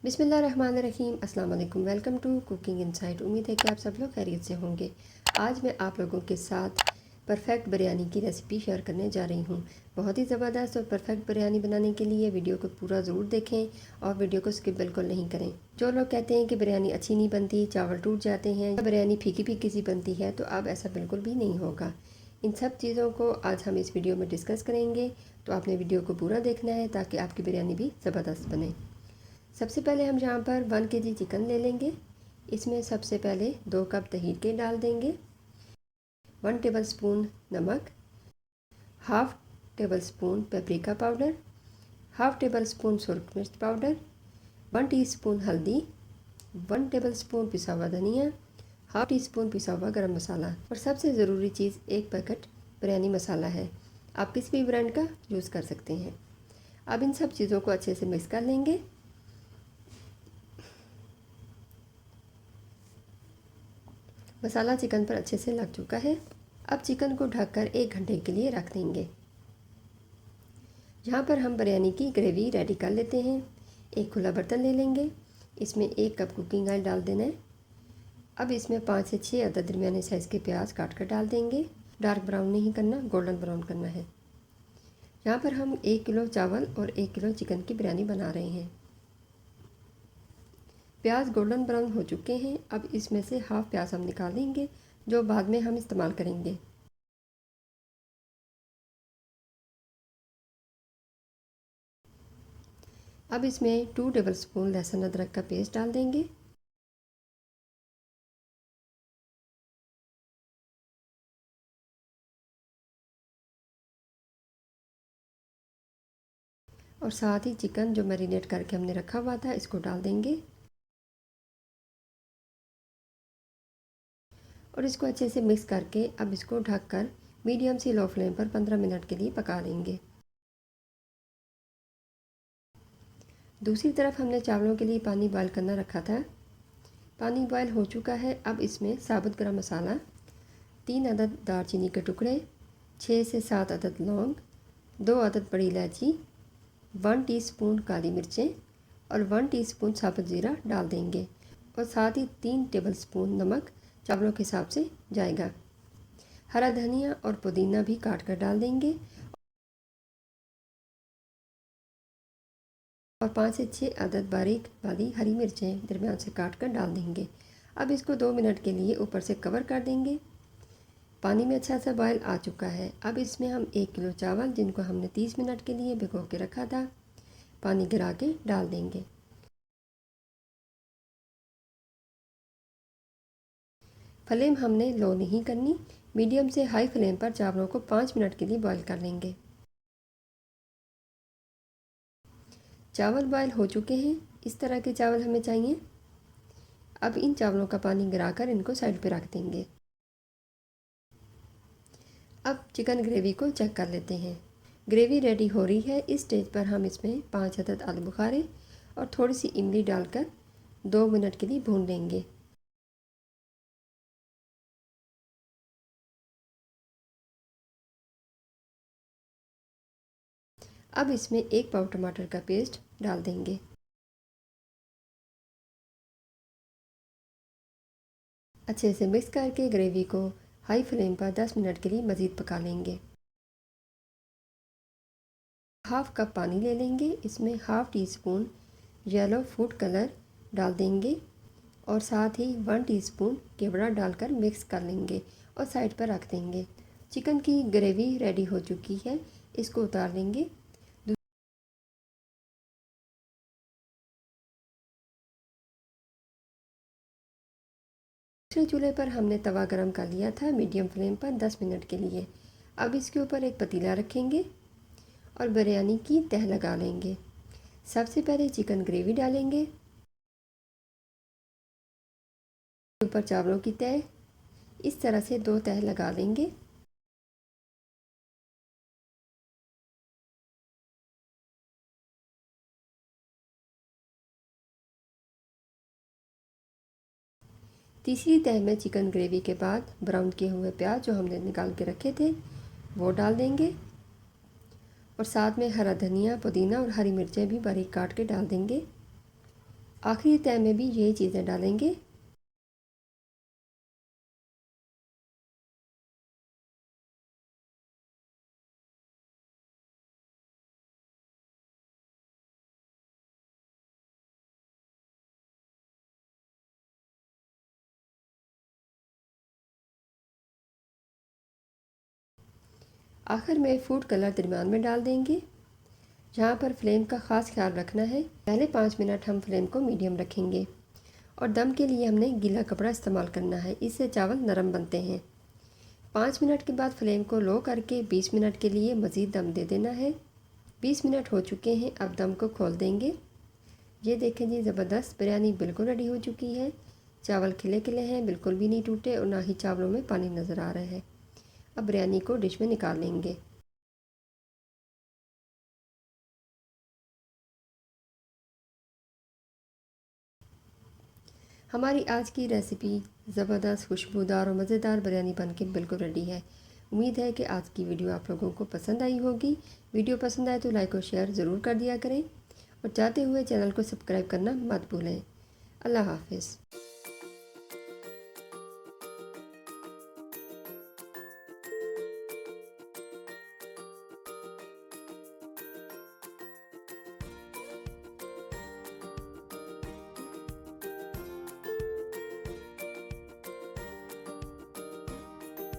बिस्मिल्लाहिर्रहमानिर्रहीम। अस्सलाम वालेकुम। Welcome to cooking insight. उम्मीद है कि आप सब लोग खैरियत से होंगे। आज मैं आप लोगों के साथ परफेक्ट बिरयानी की रेसिपी शेयर करने जा रही हूँ। बहुत ही ज़बरदस्त और परफेक्ट बिरयानी बनाने के लिए वीडियो को पूरा ज़रूर देखें और वीडियो को स्किप बिल्कुल नहीं करें। जो लोग कहते हैं कि बिरयानी अच्छी नहीं बनती, चावल टूट जाते हैं या बिरयानी फीकी फीकी सी बनती है, तो अब ऐसा बिल्कुल भी नहीं होगा। इन सब चीज़ों को आज हम इस वीडियो में डिस्कस करेंगे, तो आपने वीडियो को पूरा देखना है ताकि आपकी बिरयानी भी ज़बरदस्त बने। सबसे पहले हम यहाँ पर 1 kg चिकन ले लेंगे। इसमें सबसे पहले 2 कप तहीर के डाल देंगे, 1 टेबलस्पून नमक, half tablespoon paprika powder, half tablespoon सुरख मिर्च पाउडर, 1 टीस्पून हल्दी, 1 टेबलस्पून पिसा हुआ धनिया, हाफ़ टी स्पून पिसा हुआ गरम मसाला और सबसे ज़रूरी चीज़ 1 पैकेट बिरयानी मसाला है। आप किसी भी ब्रांड का यूज़ कर सकते हैं। अब इन सब चीज़ों को अच्छे से मिक्स कर लेंगे। मसाला चिकन पर अच्छे से लग चुका है। अब चिकन को ढककर 1 घंटे के लिए रख देंगे। यहाँ पर हम बिरयानी की ग्रेवी रेडी कर लेते हैं। एक खुला बर्तन ले लेंगे, इसमें 1 कप कुकिंग ऑयल डाल देना है। अब इसमें 5 से 6 अदद दरमियाने साइज़ के प्याज काट कर डाल देंगे। डार्क ब्राउन नहीं करना, गोल्डन ब्राउन करना है। यहाँ पर हम 1 किलो चावल और 1 किलो चिकन की बिरयानी बना रहे हैं। प्याज गोल्डन ब्राउन हो चुके हैं। अब इसमें से हाफ़ प्याज हम निकालेंगे, जो बाद में हम इस्तेमाल करेंगे। अब इसमें 2 टेबलस्पून लहसुन अदरक का पेस्ट डाल देंगे। और साथ ही चिकन जो मैरिनेट करके हमने रखा हुआ था, इसको डाल देंगे और इसको अच्छे से मिक्स करके अब इसको ढककर मीडियम से लो फ्लेम पर 15 मिनट के लिए पका लेंगे। दूसरी तरफ हमने चावलों के लिए पानी बॉयल करना रखा था। पानी बॉयल हो चुका है। अब इसमें साबुत गरम मसाला, 3 अदद दालचीनी के टुकड़े, 6 से 7 अदद लौंग, 2 अदद बड़ी इलायची, 1 टीस्पून काली मिर्चें और 1 टीस्पून साबुत ज़ीरा डाल देंगे और साथ ही 3 टेबलस्पून नमक चावलों के हिसाब से जाएगा। हरा धनिया और पुदीना भी काट कर डाल देंगे और 5 से 6 अदद बारीक वाली हरी मिर्चें दरमियान से काट कर डाल देंगे। अब इसको 2 मिनट के लिए ऊपर से कवर कर देंगे। पानी में अच्छा सा बॉयल आ चुका है। अब इसमें हम 1 किलो चावल, जिनको हमने 30 मिनट के लिए भिगो के रखा था, पानी गिरा के डाल देंगे। फ्लेम हमने लो नहीं करनी, मीडियम से हाई फ्लेम पर चावलों को 5 मिनट के लिए बॉयल कर लेंगे। चावल बॉयल हो चुके हैं। इस तरह के चावल हमें चाहिए। अब इन चावलों का पानी गिराकर इनको साइड पे रख देंगे। अब चिकन ग्रेवी को चेक कर लेते हैं। ग्रेवी रेडी हो रही है। इस स्टेज पर हम इसमें 5 अदद आलू बुखारे और थोड़ी सी इमली डालकर 2 मिनट के लिए भून लेंगे। अब इसमें 1 पाव टमाटर का पेस्ट डाल देंगे। अच्छे से मिक्स करके ग्रेवी को हाई फ्लेम पर 10 मिनट के लिए मज़ीद पका लेंगे। हाफ़ कप पानी ले लेंगे, इसमें half tea spoon yellow food colour डाल देंगे और साथ ही 1 टीस्पून केवड़ा डालकर मिक्स कर लेंगे और साइड पर रख देंगे। चिकन की ग्रेवी रेडी हो चुकी है, इसको उतार लेंगे। दूसरे चूल्हे पर हमने तवा गरम कर लिया था मीडियम फ्लेम पर 10 मिनट के लिए। अब इसके ऊपर एक पतीला रखेंगे और बिरयानी की तह लगा लेंगे। सबसे पहले चिकन ग्रेवी डालेंगे, ऊपर चावलों की तह, इस तरह से 2 तह लगा लेंगे। तीसरी तह में चिकन ग्रेवी के बाद ब्राउन किए हुए प्याज जो हमने निकाल के रखे थे, वो डाल देंगे और साथ में हरा धनिया, पुदीना और हरी मिर्चें भी बारीक काट के डाल देंगे। आखिरी तय में भी यही चीज़ें डालेंगे। आखिर में फूड कलर दरमियान में डाल देंगे। जहाँ पर फ्लेम का ख़ास ख्याल रखना है, पहले 5 मिनट हम फ्लेम को मीडियम रखेंगे और दम के लिए हमने गीला कपड़ा इस्तेमाल करना है, इससे चावल नरम बनते हैं। 5 मिनट के बाद फ्लेम को लो करके 20 मिनट के लिए मज़ीद दम दे देना है। 20 मिनट हो चुके हैं, अब दम को खोल देंगे। ये देखें जी, ज़बरदस्त बिरयानी बिल्कुल रेडी हो चुकी है। चावल खिले खिले हैं, बिल्कुल भी नहीं टूटे और ना ही चावलों में पानी नज़र आ रहा है। अब बिरयानी को डिश में निकाल लेंगे। हमारी आज की रेसिपी ज़बरदस्त, खुशबूदार और मज़ेदार बिरयानी बनके बिल्कुल रेडी है। उम्मीद है कि आज की वीडियो आप लोगों को पसंद आई होगी। वीडियो पसंद आए तो लाइक और शेयर ज़रूर कर दिया करें और चाहते हुए चैनल को सब्सक्राइब करना मत भूलें। अल्लाह हाफ़िज़।